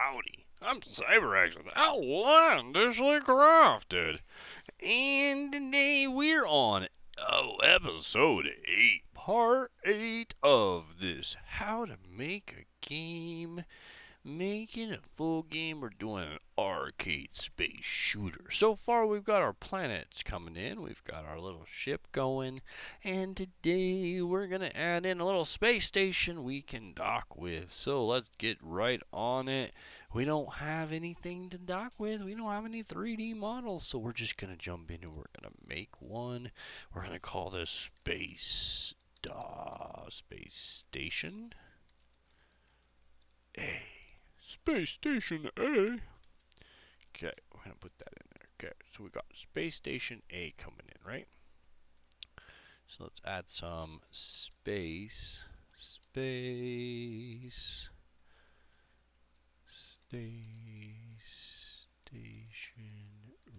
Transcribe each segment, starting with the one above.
Howdy, I'm CyberX with Outlandishly Crafted, and today we're on episode 8, part 8 of this How to Make a Game. Making a full game, we're doing an arcade space shooter. So far we've got our planets coming in, we've got our little ship going, and today we're going to add in a little space station we can dock with. So let's get right on it. We don't have anything to dock with, we don't have any 3D models, so we're just going to jump in and we're going to make one. We're going to call this space station A. Space Station A. Okay, we're going to put that in there. Okay, so we got Space Station A coming in, right? So let's add some space station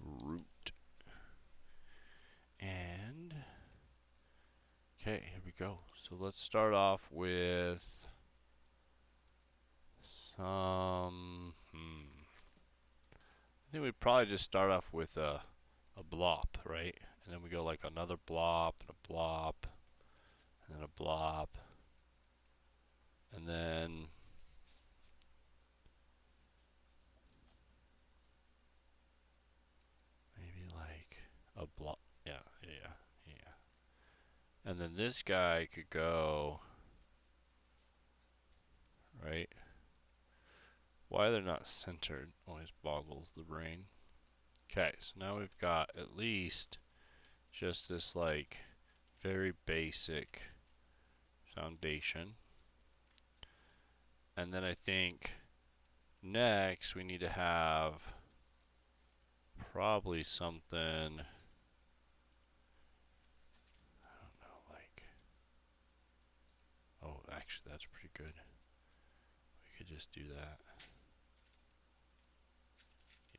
root. And, okay, here we go. So let's start off with some, I think we'd probably just start off with a blob, right? And then we go like another blob, and a blob, and then a blob, and then maybe like a blob. Yeah. And then this guy could go, right? Why they're not centered always boggles the brain. Okay, so now we've got at least just this like very basic foundation. And then I think next we need to have probably something, I don't know, like, oh, actually that's pretty good. We could just do that.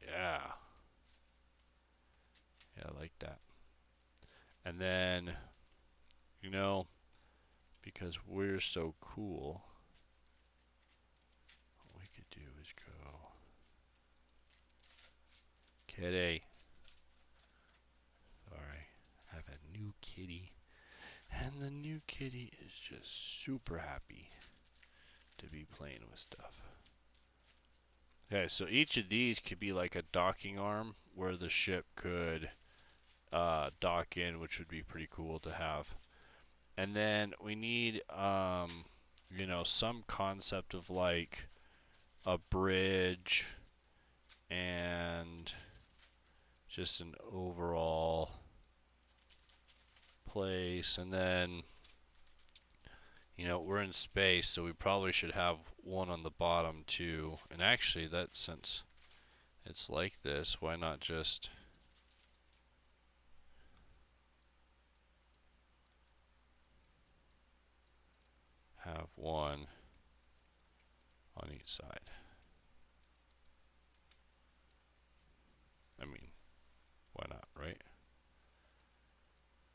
Yeah. Yeah, I like that. And then, you know, because we're so cool, what we could do is go, kitty. Sorry, I have a new kitty. And the new kitty is just super happy to be playing with stuff. Okay, so each of these could be like a docking arm where the ship could dock in, which would be pretty cool to have. And then we need, you know, some concept of like a bridge and just an overall place. And then, you know, we're in space, so we probably should have one on the bottom too. And actually, that since it's like this, why not just have one on each side? I mean, why not, right?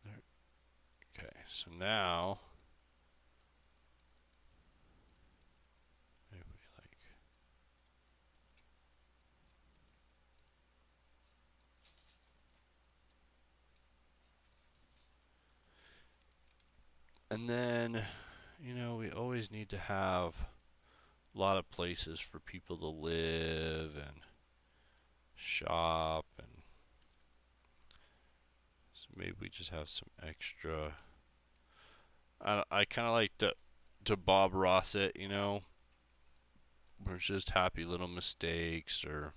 There. Okay, so now maybe like, and then, you know, we always need to have a lot of places for people to live and shop, and so maybe we just have some extra. I kind of like to Bob Ross it, you know, where it's just happy little mistakes, or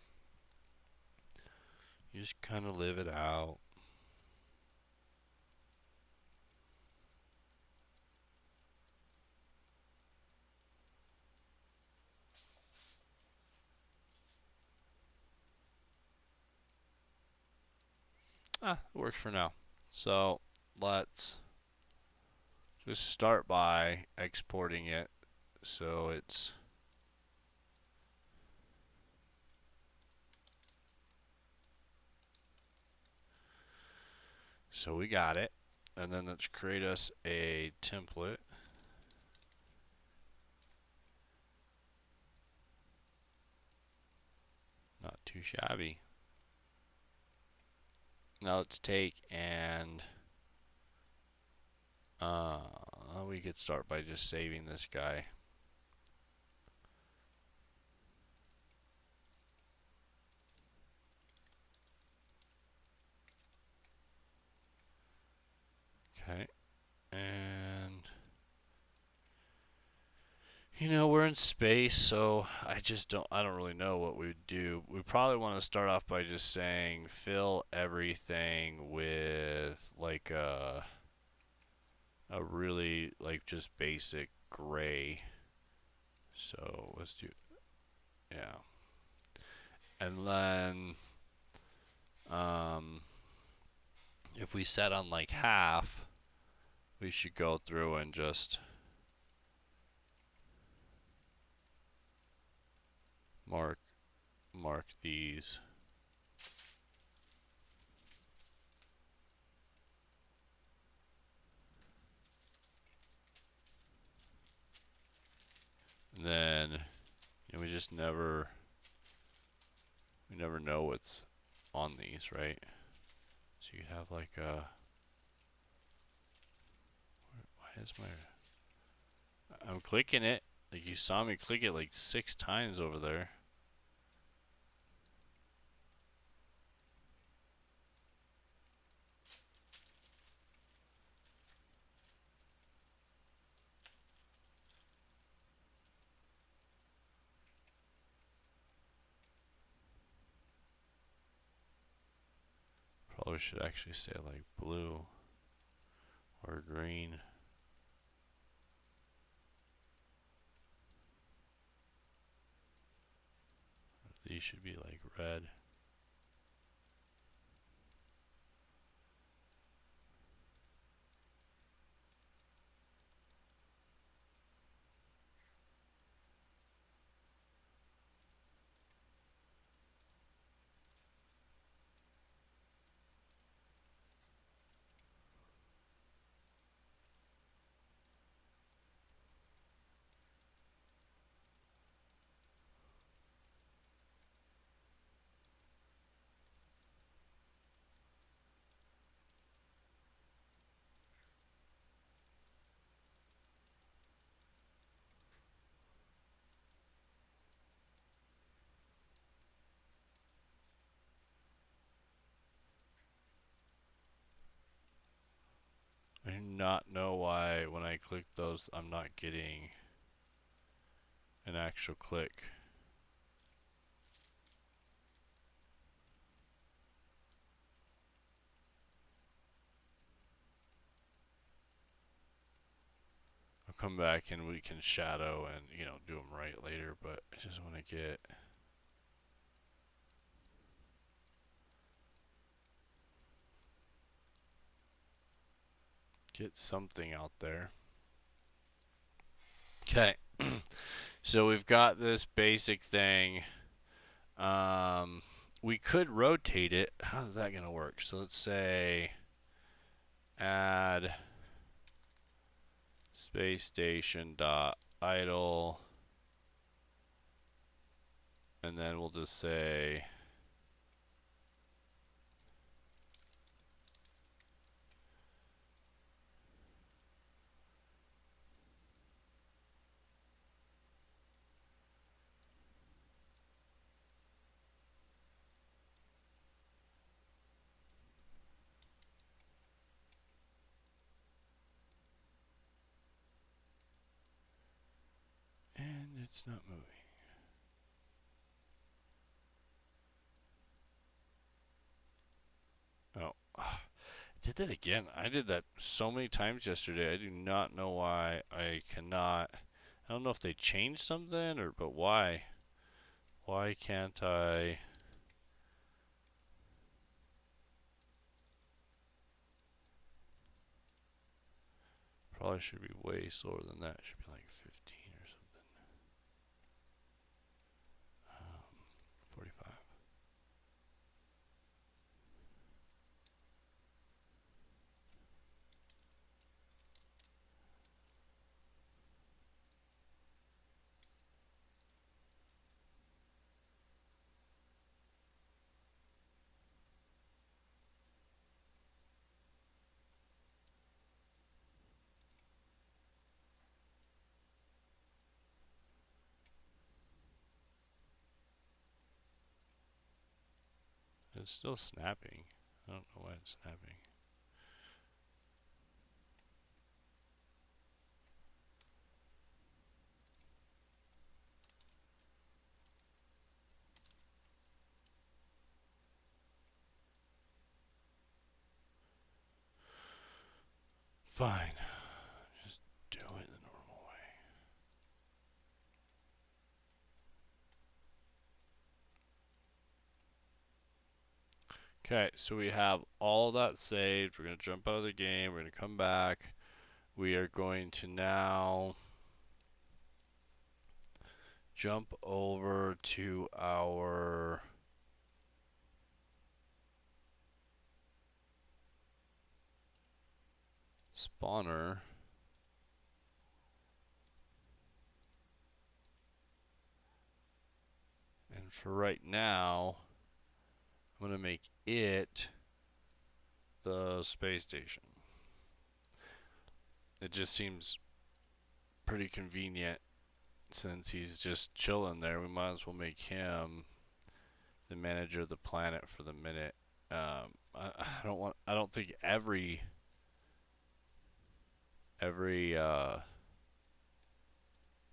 you just kind of live it out. It works for now. So let's just start by exporting it so it's so we got it. And then let's create us a template. too shabby. Now let's take and we could start by just saving this guy. Okay, and you know, we're in space, so I don't really know what we would do. We probably want to start off by just saying fill everything with like a really like just basic gray. So let's do, yeah. And then um if we set on like half, we should go through and just mark these. And then you know, we never know what's on these, right? So you have like a, why is I'm clicking it. Like you saw me click it like 6 times over there. Probably should actually say like blue or green. These should be like red. I do not know why when I click those I'm not getting an actual click. I'll come back and we can shadow and, you know, do them right later, but I just want to get something out there. Okay. So we've got this basic thing. We could rotate it. How's that going to work? So let's say add space station dot idle, and then we'll just say and it's not moving. Oh, I did that again. I did that so many times yesterday. I do not know why I cannot. I don't know if they changed something or, but why? Why can't I? Probably should be way slower than that. It should be like 15 or something. 45. it's still snapping. I don't know why it's snapping. Fine. Just do it the normal way. Okay, so we have all that saved. We're going to jump out of the game. We're going to come back. We are going to now jump over to our spawner. And for right now, I'm going to make it the space station. It just seems pretty convenient since he's just chilling there. We might as well make him the manager of the planet for the minute. I don't think every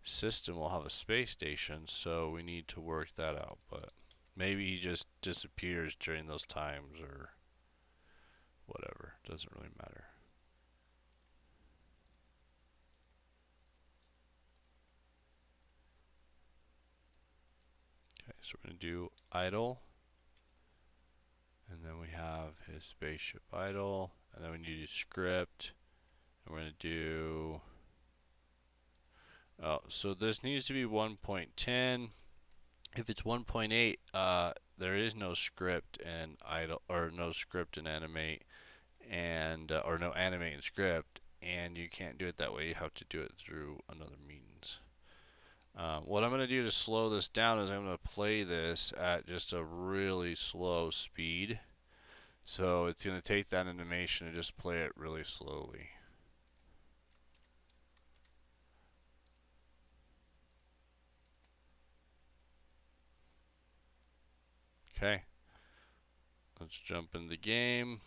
system will have a space station, so we need to work that out. But maybe he just disappears during those times or whatever. Doesn't really matter. Okay, so we're going to do idle. And then we have his spaceship idle. And then we need to script. And we're going to do... Oh, so this needs to be 1.10. If it's 1.8, there is no script and idle, or no script and animate, and or no animate and script, and you can't do it that way. You have to do it through another means. What I'm going to do to slow this down is I'm going to play this at just a really slow speed. So it's going to take that animation and just play it really slowly. Okay, let's jump in the game.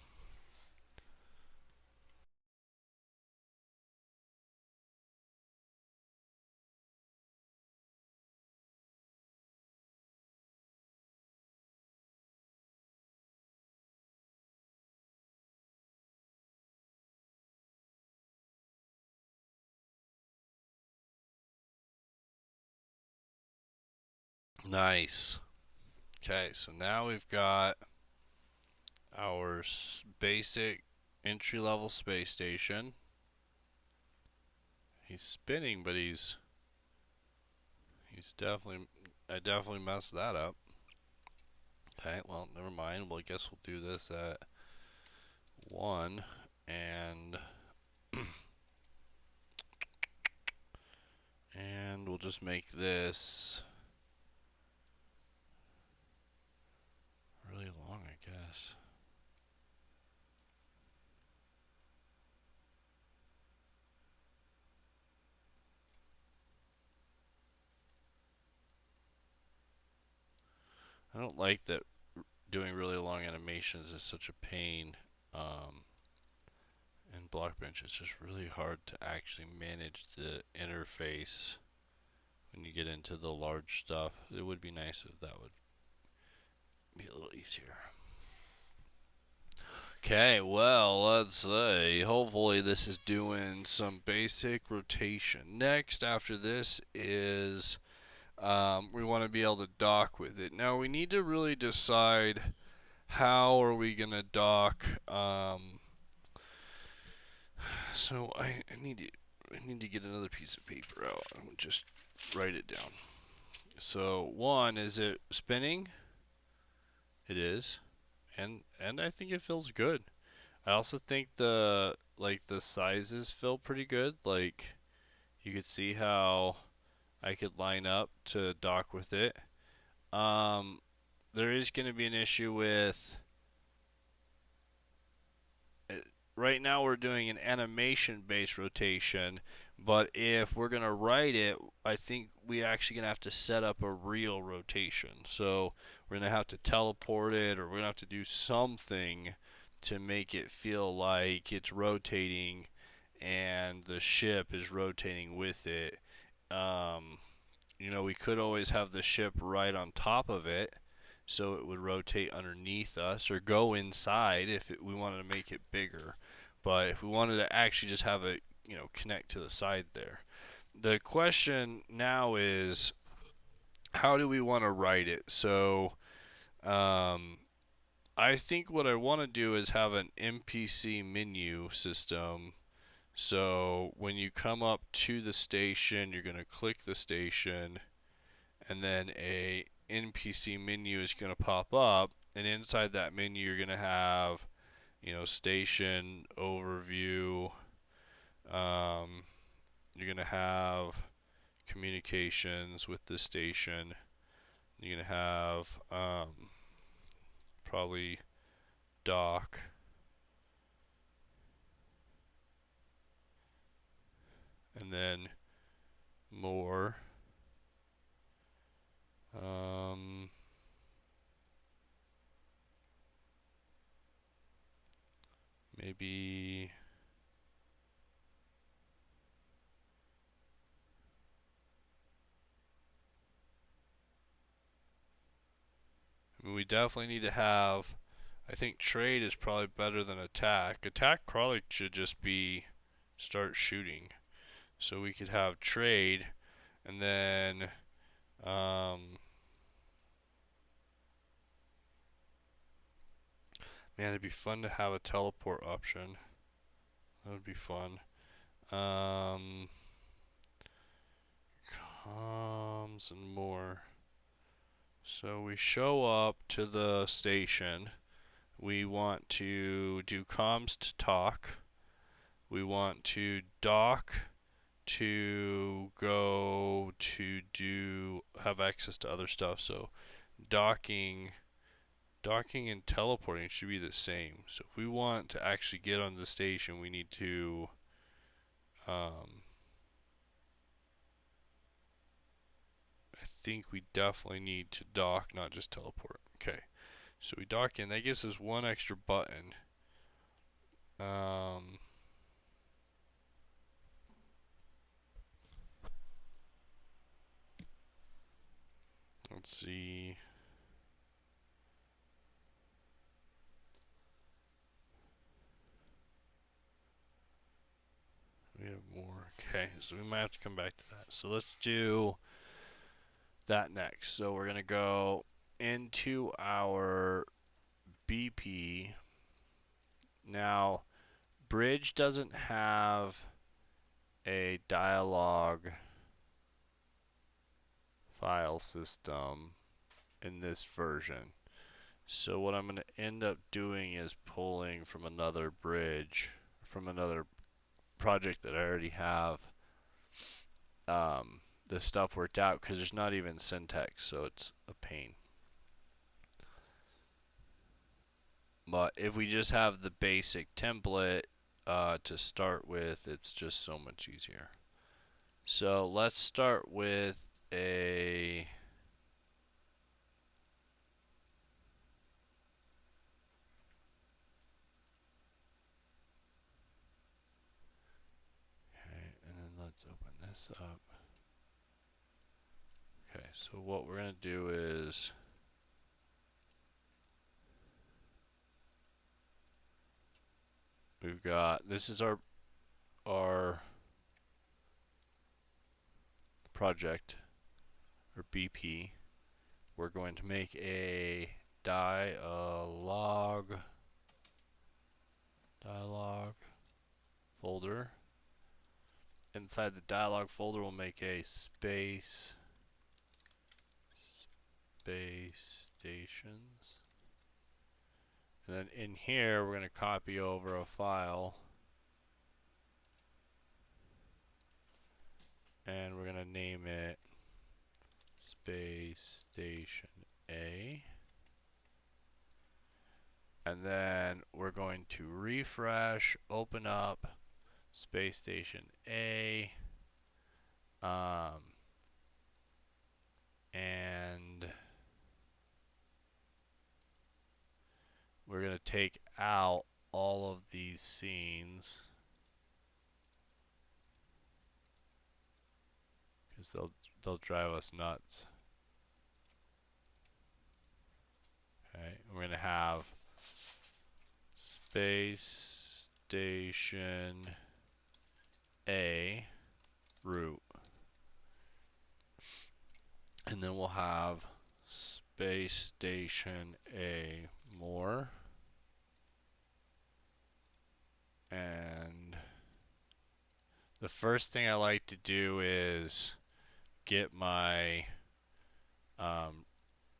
Nice. Okay, so now we've got our basic entry-level space station. He's spinning, but he's definitely, I definitely messed that up. Okay, well, never mind. Well, I guess we'll do this at 1, and and we'll just make this really long, I guess. I don't like that doing really long animations is such a pain. In blockbench, it's just really hard to actually manage the interface when you get into the large stuff. It would be nice if that would be a little easier. Okay, well, let's say, hopefully this is doing some basic rotation. Next, after this is, we want to be able to dock with it. Now, we need to really decide how are we going to dock, so I need to get another piece of paper out and just write it down. So, one, is it spinning? It is. And I think it feels good. I also think the sizes feel pretty good. Like you could see how I could line up to dock with it. There is going to be an issue with right now we're doing an animation based rotation, But if we're going to write it, I think we actually going to have to set up a real rotation. So we're going to have to teleport it, or we're going to have to do something to make it feel like it's rotating and the ship is rotating with it. Um, we could always have the ship right on top of it so it would rotate underneath us, or go inside if we wanted to make it bigger. But if we wanted to actually just have it, connect to the side there. The question now is, how do we want to write it? So, I think what I want to do is have an NPC menu system. So when you come up to the station, you're going to click the station, and then a NPC menu is going to pop up, and inside that menu you're going to have, station overview. You're going to have communications with the station. You're going to have probably dock, and then more. Maybe we definitely need to have, I think trade is probably better than attack. Attack probably should just be start shooting. So we could have trade, and then man, it'd be fun to have a teleport option. That would be fun. Comms and more. So we show up to the station. We want to do comms to talk. We want to dock to go to have access to other stuff. So docking and teleporting should be the same. So if we want to actually get on the station, we need to I think we definitely need to dock, not just teleport. Okay, so we dock in. That gives us one extra button. Let's see. We have more. Okay, so we might have to come back to that. So let's do that next. So we're going to go into our BP. Now, Bridge doesn't have a dialogue file system in this version. So what I'm going to end up doing is pulling from another bridge, from another project that I already have, this stuff worked out, because there's not even syntax, so it's a pain. But if we just have the basic template to start with, it's just so much easier. So let's start with a okay, and then let's open this up. Okay, so what we're going to do is we've got, this is our project, or BP. We're going to make a dialog folder. Inside the dialog folder, we'll make a space stations. And then in here, we're going to copy over a file. And we're going to name it Space Station A. And then we're going to refresh, open up Space Station A. And we're going to take out all of these scenes because they'll drive us nuts. Okay, we're going to have space station A root, and then we'll have space station A more, and the first thing I like to do is get my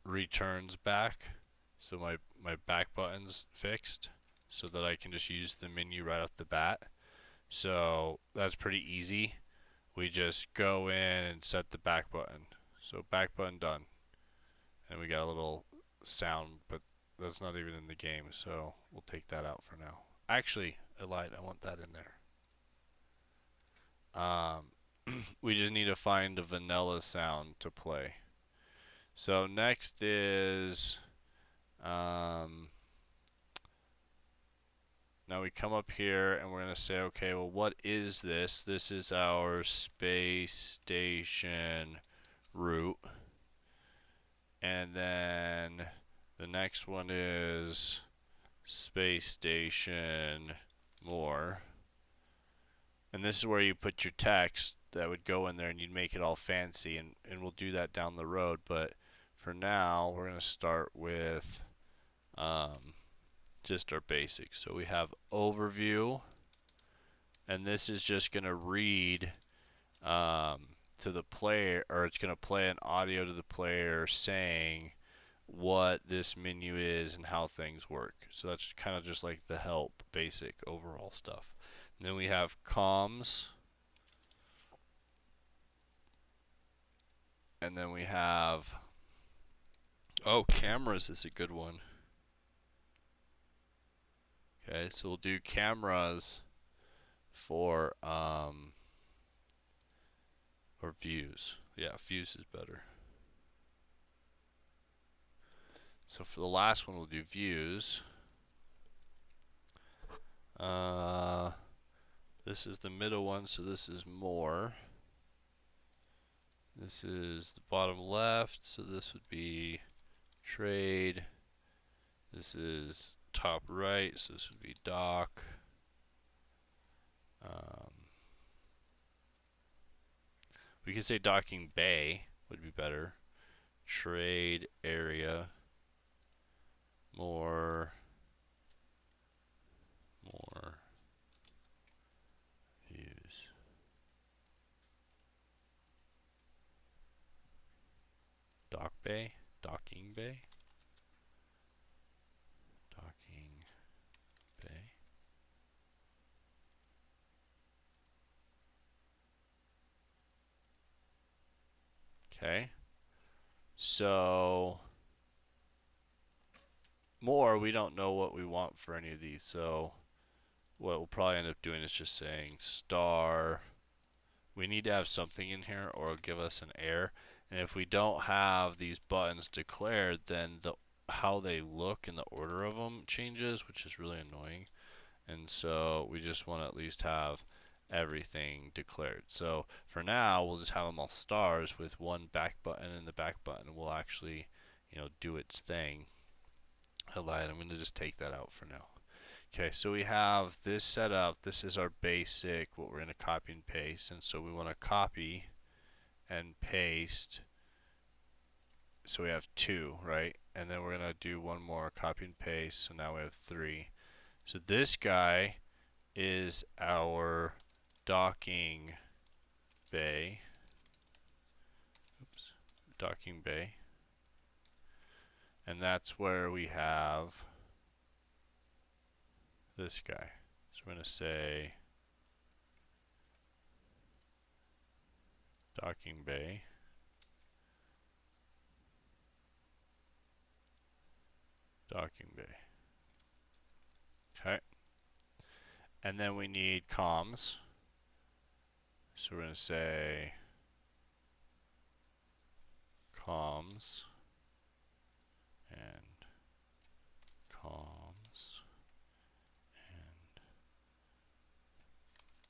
returns back, so my back button's fixed, so that I can just use the menu right off the bat. So that's pretty easy. We just go in and set the back button. So back button done. And we got a little sound, but that's not even in the game, so we'll take that out for now. Actually, I lied. I want that in there. We just need to find a vanilla sound to play. So next is now we come up here and we're going to say, okay, well, what is this? This is our space station root. And then the next one is space station more. And this is where you put your text that would go in there, and you'd make it all fancy, and we'll do that down the road. But for now, we're going to start with just our basics. So we have overview, and this is just going to read to the player, or it's going to play an audio to the player saying what this menu is and how things work. So that's kind of just like the help, basic overall stuff. And then we have comms, and then we have, oh, cameras is a good one. Okay, so we'll do cameras for or views. Yeah, views is better. So for the last one, we'll do views. This is the middle one, so this is more. This is the bottom left, so this would be trade. This is top right, so this would be dock. We could say docking bay would be better. Trade area. More views. Dock bay. Docking bay. Docking bay. Okay. So more, we don't know what we want for any of these. So what we'll probably end up doing is just saying star. We need to have something in here or it'll give us an error. And if we don't have these buttons declared, then how they look and the order of them changes, which is really annoying. And so we just want to at least have everything declared. So for now, we'll just have them all stars with one back button, and the back button will actually, do its thing. I lied. I'm going to just take that out for now. Okay, so we have this set up. This is our basic, what we're going to copy and paste. And so we want to copy and paste. So we have 2, right? And then we're going to do one more copy and paste. So now we have 3. So this guy is our docking bay. Oops, docking bay. And that's where we have this guy. So we're going to say docking bay. Docking bay. Okay. And then we need comms. So we're going to say comms and comms and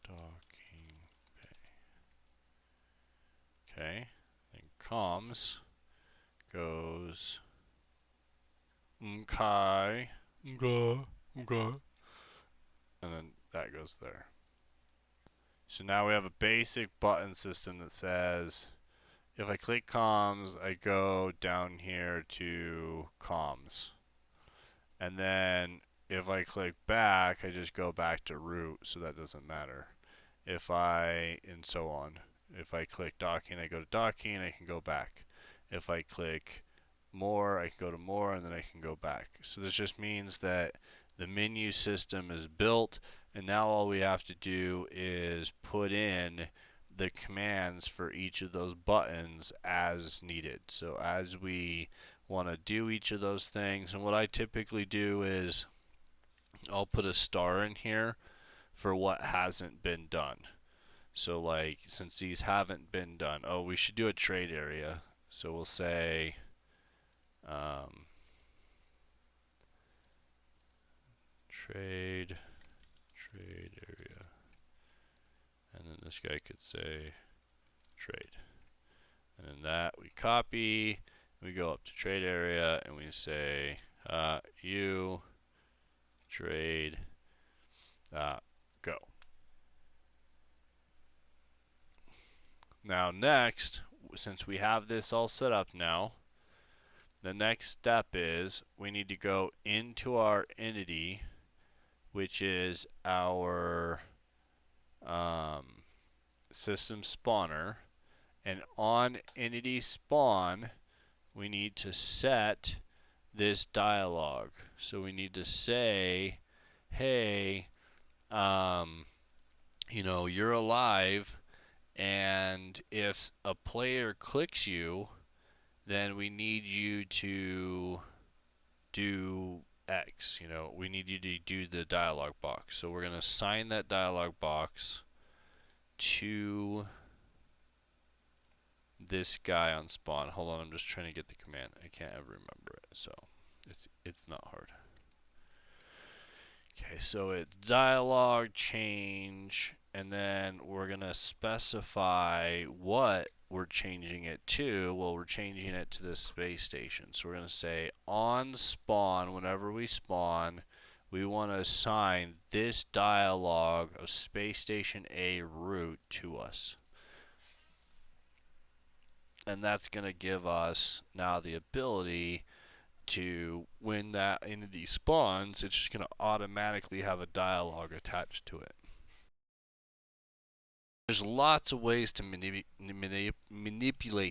docking bay. Okay, then comms goes okay, okay, and then that goes there. So now we have a basic button system that says if I click comms, I go down here to comms. And then if I click back, I just go back to root, so that doesn't matter. And so on. If I click docking, I go to docking, I can go back. If I click more, I can go to more, and then I can go back. So this just means that the menu system is built, and now all we have to do is put in the commands for each of those buttons as needed. So as we want to do each of those things, and what I typically do is I'll put a star in here for what hasn't been done. So like since these haven't been done, oh, we should do a trade area. So we'll say trade area, and then this guy could say trade, and then that we copy, we go up to trade area and we say you trade go. Now next, since we have this all set up now, the next step is we need to go into our entity, which is our system spawner, and on entity spawn we need to set this dialog. So we need to say, hey, you know, you're alive, and if a player clicks you, then we need you to do X. You know, we need you to do the dialog box. So we're going to assign that dialog box to this guy on spawn. Hold on, I'm just trying to get the command. I can't ever remember it, so it's not hard. Okay, so it's dialog change, and then we're gonna specify what we're changing it to. Well, we're changing it to the space station. So we're gonna say on spawn, whenever we spawn, we want to assign this dialog of space station A root to us. And that's gonna give us now the ability to, when that entity spawns, it's just going to automatically have a dialog attached to it. There's lots of ways to manipulate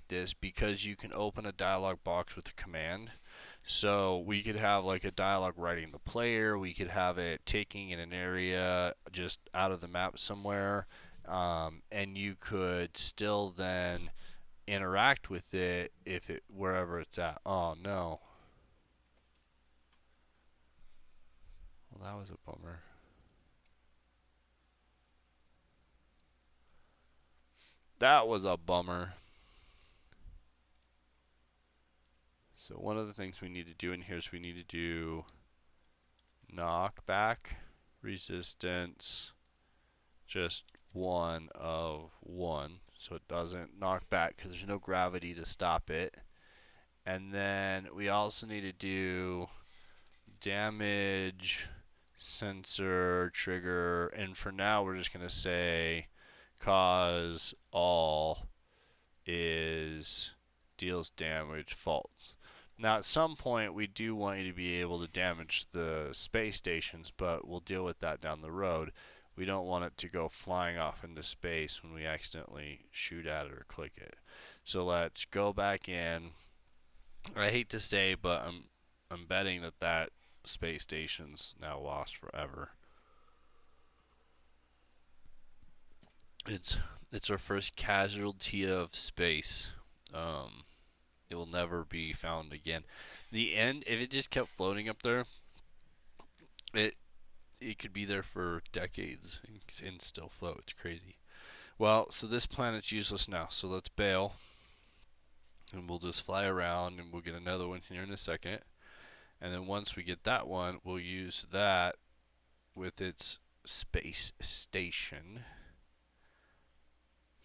this, because you can open a dialog box with a command. So we could have like a dialog writing the player, we could have it taking in an area just out of the map somewhere, and you could still then interact with it if it wherever it's at. Oh no. Well, that was a bummer. That was a bummer. So one of the things we need to do in here is we need to do knockback resistance just 1 of 1, so it doesn't knock back because there's no gravity to stop it. And then we also need to do damage sensor trigger, and for now we're just going to say cause all is deals damage false. Now at some point we do want you to be able to damage the space stations, but we'll deal with that down the road. We don't want it to go flying off into space when we accidentally shoot at it or click it. So let's go back in. I hate to say, but I'm betting that that space station's now lost forever. It's our first casualty of space. It will never be found again. The end, if it just kept floating up there, it could be there for decades and still float. It's crazy. Well, so this planet's useless now, so let's bail. And we'll just fly around and we'll get another one here in a second. And then once we get that one, we'll use that with its space station.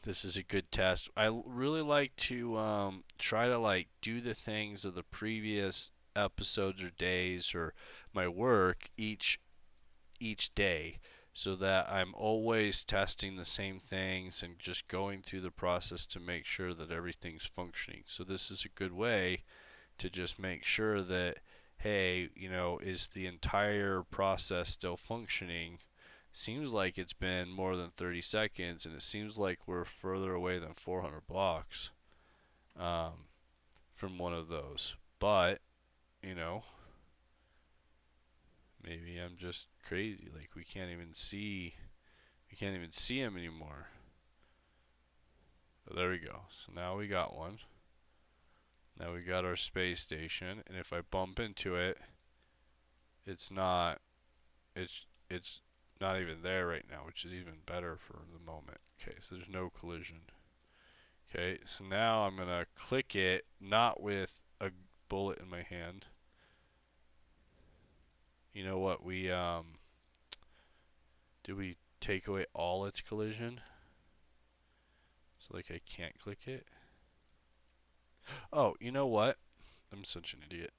This is a good test. I really like to try to like do the things of the previous episodes or days or my work each day so that I'm always testing the same things and just going through the process to make sure that everything's functioning. So this is a good way to just make sure that, hey, is the entire process still functioning? Seems like it's been more than 30 seconds, and it seems like we're further away than 400 blocks um, from one of those. But, you know, maybe I'm just crazy. Like we can't even see him anymore. But there we go. So now we got one. Now we got our space station, and if I bump into it, it's not it's not even there right now, which is even better for the moment. Okay, so there's no collision. Okay, so now I'm gonna click it, not with a bullet in my hand. You know what? Did we take away all its collision? So like I can't click it. Oh, you know what? I'm such an idiot.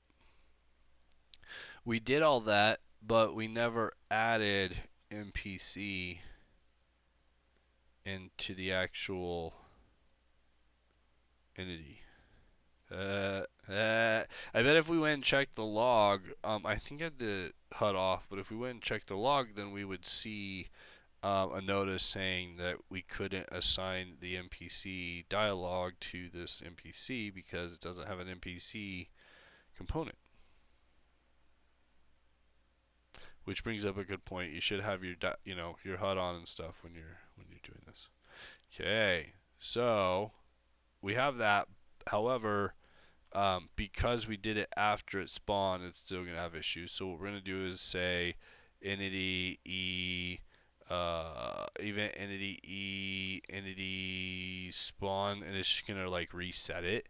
We did all that, but we never added NPC into the actual entity. I bet if we went and checked the log, I think I had the HUD off, but if we went and checked the log, then we would see a notice saying that we couldn't assign the NPC dialogue to this NPC because it doesn't have an NPC component. Which brings up a good point. You should have your your HUD on and stuff when you're doing this. Okay, so we have that. However, because we did it after it spawned, it's still gonna have issues. So what we're gonna do is say entity e event entity e entity spawn, and it's just gonna like reset it.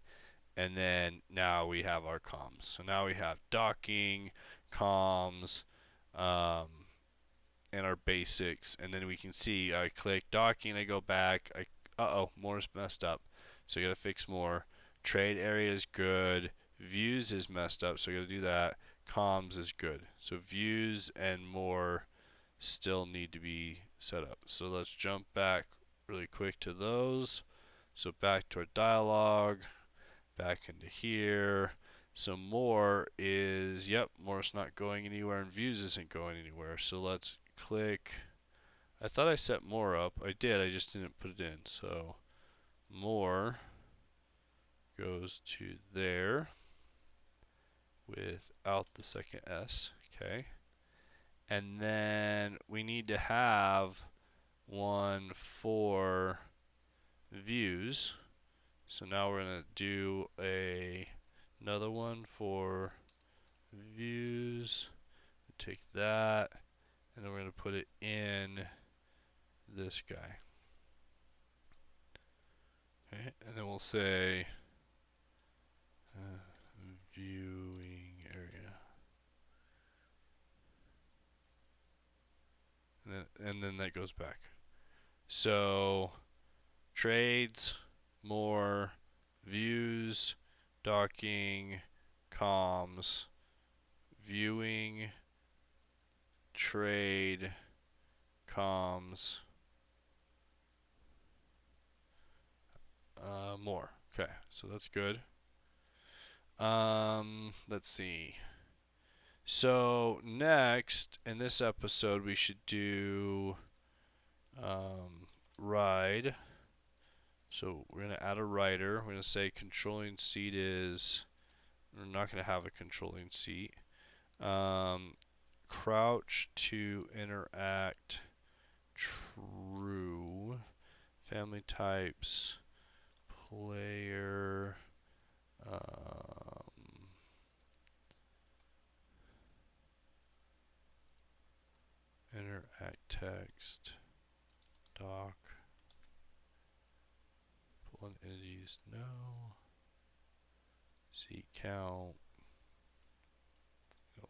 And then now we have our comms. So now we have docking, comms, um, and our basics. And then we can see I click docking, I go back. Uh-oh, more's messed up. So I gotta fix more. Trade area is good. Views is messed up, so I gotta do that. Comms is good. So views and more still need to be set up. So let's jump back really quick to those. So back to our dialogue, back into here. So more is, yep, more's not going anywhere and views isn't going anywhere. So let's click. I thought I set more up. I did, I just didn't put it in. So more goes to there without the second S. Okay. And then we need to have one for views. So now we're going to do another one for views. Take that, and then we're going to put it in this guy. Okay, and then we'll say viewing area. And then that goes back. So trades, more, views, docking, comms, viewing, trade, comms, more. Okay, so that's good. Let's see. So next in this episode we should do ride. So we're gonna add a rider. We're gonna say controlling seat is. We're not gonna have a controlling seat. Crouch to interact. True. Family types. Player. Interact text. Doc. Pull in entities. No. seat count,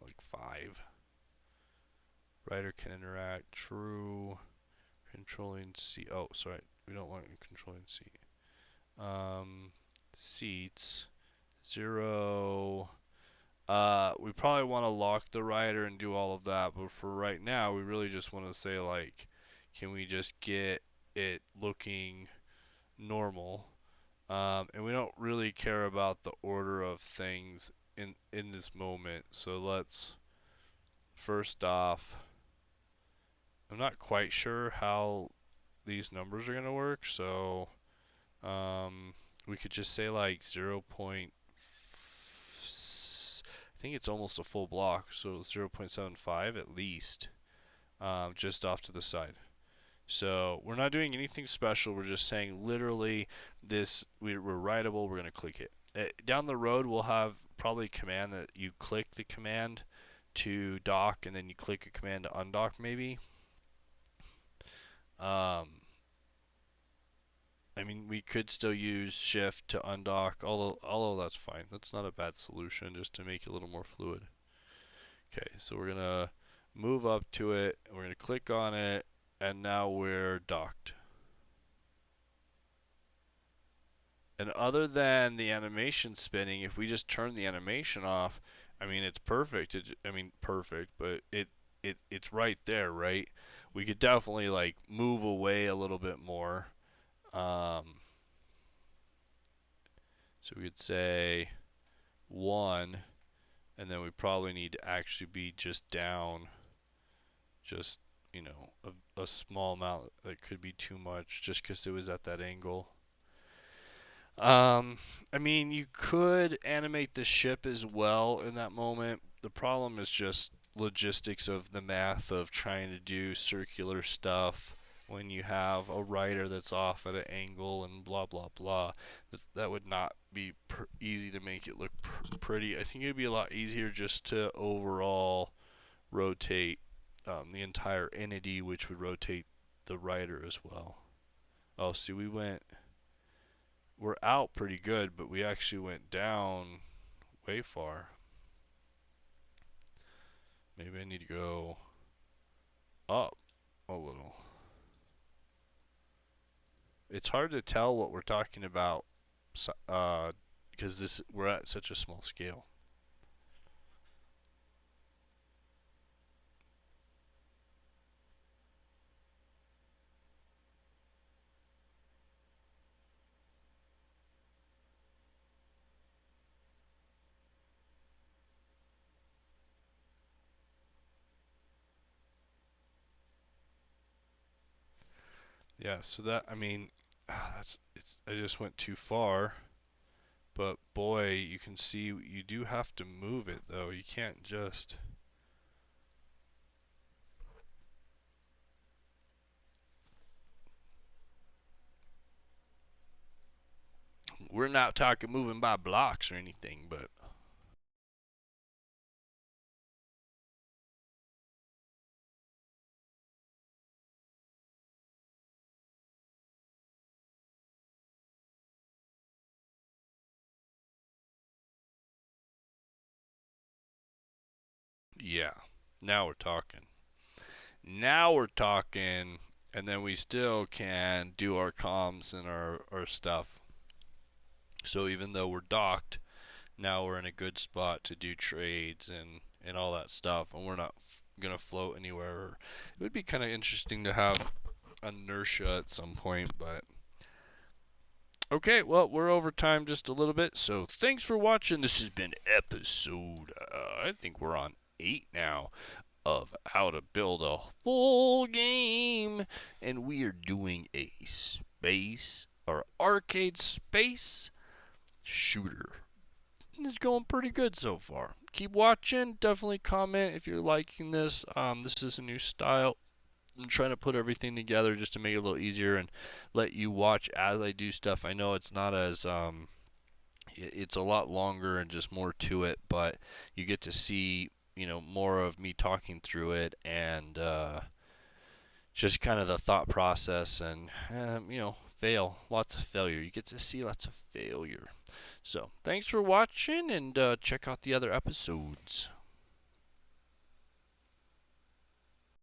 like 5. Rider can interact. True. Controlling seat. Oh, sorry. We don't want controlling seat. Seats. 0. We probably want to lock the rider and do all of that, but for right now, we really just want to say, like, can we just get it looking normal? And we don't really care about the order of things in this moment. So let's first off, I'm not quite sure how these numbers are gonna work, so we could just say like 0. I think it's almost a full block, so 0.75 at least, just off to the side. So we're not doing anything special. We're just saying literally this. We're writable. We're gonna click it. Down the road, we'll have probably a command that you click the command to dock, and then you click a command to undock maybe. I mean, we could still use shift to undock, although that's fine. That's not a bad solution, just to make it a little more fluid. Okay, so we're gonna move up to it, and we're gonna click on it, and now we're docked. And other than the animation spinning, if we just turn the animation off, I mean, it's perfect. I mean, perfect, but it's right there, right? We could definitely like move away a little bit more. So we could say 1, and then we probably need to actually be just down, just, you know, a small amount. That could be too much just because it was at that angle. I mean, you could animate the ship as well in that moment. The problem is just logistics of the math of trying to do circular stuff when you have a rider that's off at an angle and blah blah blah. That would not be easy to make it look pretty. I think it'd be a lot easier just to overall rotate the entire entity, which would rotate the rider as well. Oh, see, we're out pretty good, but we actually went down way far. Maybe I need to go up a little. It's hard to tell what we're talking about because we're at such a small scale. Yeah, so that, I mean, I just went too far. But boy, you can see you do have to move it though. You can't just. We're not talking moving by blocks or anything, but. Yeah, now we're talking. Now we're talking, and then we still can do our comms and our stuff. So even though we're docked, now we're in a good spot to do trades and all that stuff, and we're not gonna float anywhere. It would be kind of interesting to have inertia at some point, but okay, well, we're over time just a little bit, so thanks for watching. This has been episode, I think we're on 8 now, of how to build a full game, and we are doing a space, or arcade space, shooter. It's going pretty good so far. Keep watching, definitely comment if you're liking this. This is a new style. I'm trying to put everything together just to make it a little easier and let you watch as I do stuff. I know it's not as it's a lot longer and just more to it, but you get to see, you know, more of me talking through it and just kind of the thought process and you know, lots of failure. You get to see lots of failure. So, thanks for watching, and check out the other episodes.